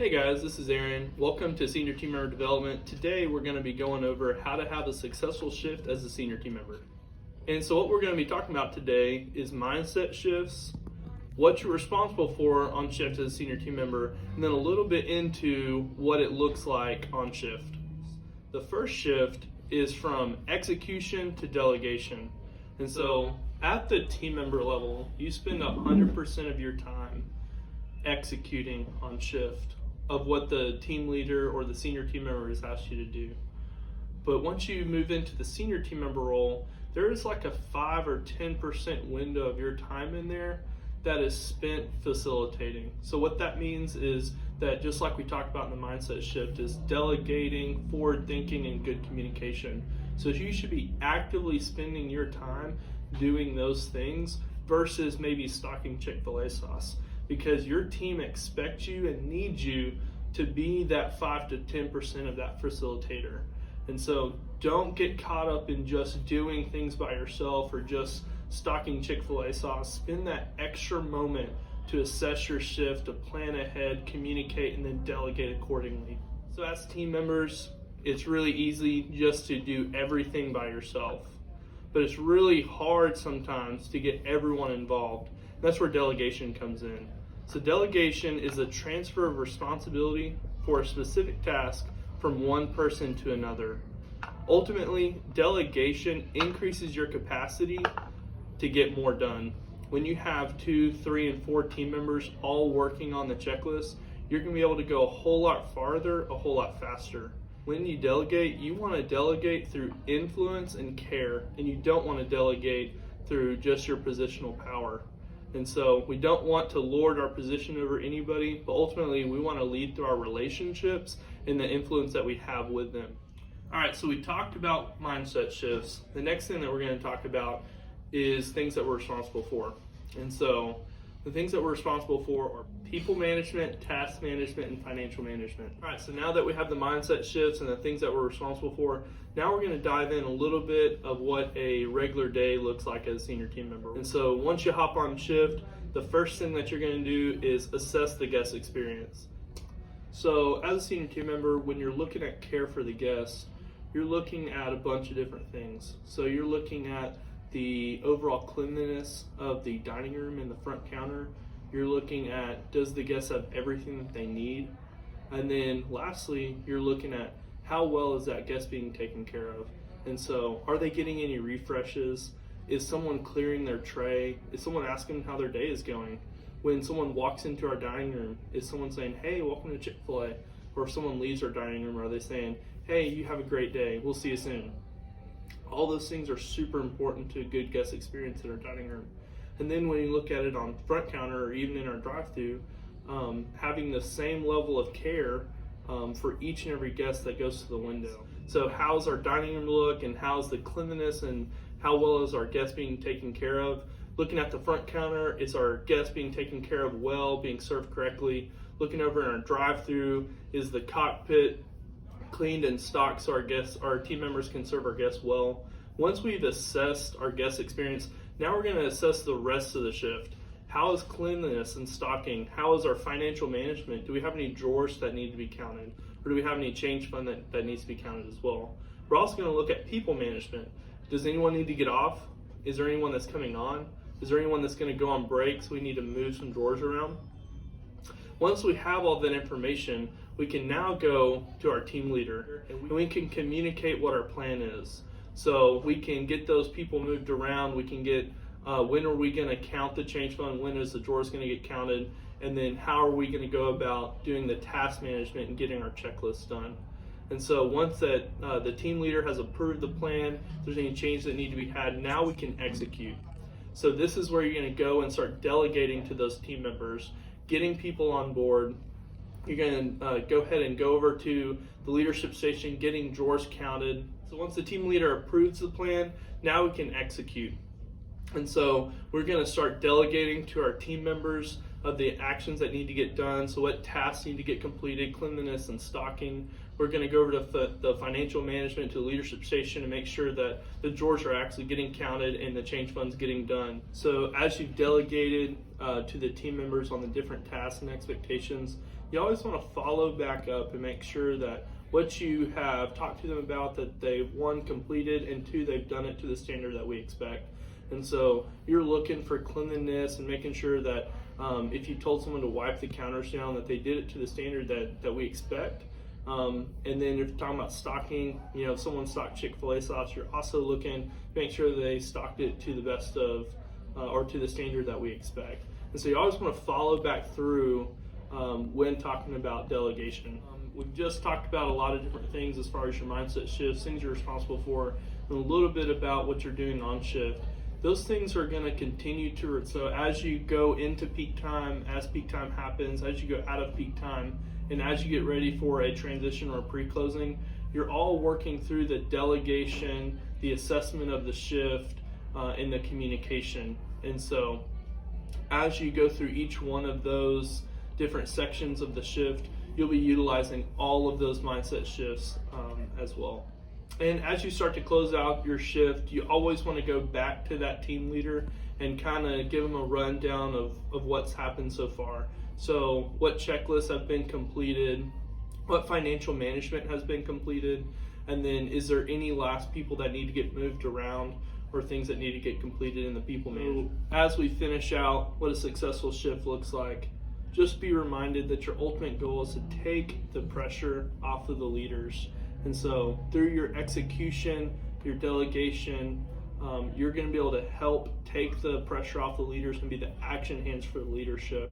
Hey guys, this is Aaron. Welcome to Senior Team Member Development. Today we're going to be going over how to have a successful shift as a senior team member. And so what we're going to be talking about today is mindset shifts, what you're responsible for on shift as a senior team member, and then a little bit into what it looks like on shift. The first shift is from execution to delegation. And so at the team member level, you spend 100% of your time executing on shift of what the team leader or the senior team member has asked you to do. But once you move into the senior team member role, there is like a 5 or 10% window of your time in there that is spent facilitating. So what that means is that, just like we talked about in the mindset shift, is delegating, forward thinking, and good communication. So you should be actively spending your time doing those things versus maybe stocking Chick-fil-A sauce, because your team expects you and needs you to be that 5 to 10% of that facilitator. And so don't get caught up in just doing things by yourself or just stocking Chick-fil-A sauce. Spend that extra moment to assess your shift, to plan ahead, communicate, and then delegate accordingly. So as team members, it's really easy just to do everything by yourself. But it's really hard sometimes to get everyone involved. That's where delegation comes in. So delegation is a transfer of responsibility for a specific task from one person to another. Ultimately, delegation increases your capacity to get more done. When you have 2, 3, and 4 team members all working on the checklist, you're going to be able to go a whole lot farther, a whole lot faster. When you delegate, you want to delegate through influence and care, and you don't want to delegate through just your positional power. And so we don't want to lord our position over anybody, but ultimately we want to lead through our relationships and the influence that we have with them. All right, so we talked about mindset shifts. The next thing that we're going to talk about is things that we're responsible for. And so the things that we're responsible for are people management, task management, and financial management. All right, so now that we have the mindset shifts and the things that we're responsible for, now we're going to dive in a little bit of what a regular day looks like as a senior team member. And so once you hop on shift, the first thing that you're going to do is assess the guest experience. So as a senior team member, when you're looking at care for the guests, you're looking at a bunch of different things. So you're looking at the overall cleanliness of the dining room and the front counter. You're looking at, does the guest have everything that they need? And then lastly, you're looking at how well is that guest being taken care of? And so are they getting any refreshes? Is someone clearing their tray? Is someone asking how their day is going? When someone walks into our dining room, is someone saying, hey, welcome to Chick-fil-A? Or if someone leaves our dining room, are they saying, hey, you have a great day, we'll see you soon? All those things are super important to a good guest experience in our dining room. And then when you look at it on front counter or even in our drive-thru, having the same level of care for each and every guest that goes to the window. So how's our dining room look, and how's the cleanliness, and how well is our guest being taken care of? Looking at the front counter, is our guest being taken care of well, being served correctly? Looking over in our drive-thru, is the cockpit cleaned and stocked so our team members can serve our guests well? Once we've assessed our guest experience, now we're going to assess the rest of the shift. How is cleanliness and stocking? How is our financial management? Do we have any drawers that need to be counted? Or do we have any change fund that needs to be counted as well? We're also going to look at people management. Does anyone need to get off? Is there anyone that's coming on? Is there anyone that's going to go on break so we need to move some drawers around? Once we have all that information, we can now go to our team leader and we can communicate what our plan is. So we can get those people moved around. We can get when are we going to count the change fund? When is the drawers going to get counted? And then how are we going to go about doing the task management and getting our checklist done? And so once that the team leader has approved the plan, if there's any changes that need to be had, now we can execute. So this is where you're going to go and start delegating to those team members, getting people on board. You're going to go ahead and go over to the leadership station, getting drawers counted. So once the team leader approves the plan, now we can execute. And so we're going to start delegating to our team members of the actions that need to get done. So what tasks need to get completed, cleanliness and stocking. We're going to go over to the financial management, to the leadership station, to make sure that the drawers are actually getting counted and the change funds getting done. So as you've delegated to the team members on the different tasks and expectations, you always want to follow back up and make sure that what you have talked to them about, that they, one, completed, and two, they've done it to the standard that we expect. And so you're looking for cleanliness and making sure that if you told someone to wipe the counters down, that they did it to the standard that we expect. And then if you're talking about stocking, if someone stocked Chick-fil-A sauce, you're also looking to make sure that they stocked it to the best of, or to the standard that we expect. And so you always want to follow back through when talking about delegation. We've just talked about a lot of different things as far as your mindset shifts, things you're responsible for, and a little bit about what you're doing on shift. Those things are going to continue to, so as you go into peak time, as peak time happens, as you go out of peak time, and as you get ready for a transition or a pre-closing, you're all working through the delegation, the assessment of the shift, and the communication. And so as you go through each one of those different sections of the shift, you'll be utilizing all of those mindset shifts as well. And as you start to close out your shift, you always want to go back to that team leader and kind of give them a rundown of what's happened so far. So what checklists have been completed, what financial management has been completed, and then is there any last people that need to get moved around or things that need to get completed in the people management. As we finish out what a successful shift looks like, just be reminded that your ultimate goal is to take the pressure off of the leaders. And so through your execution, your delegation, you're going to be able to help take the pressure off the leaders and be the action hands for the leadership.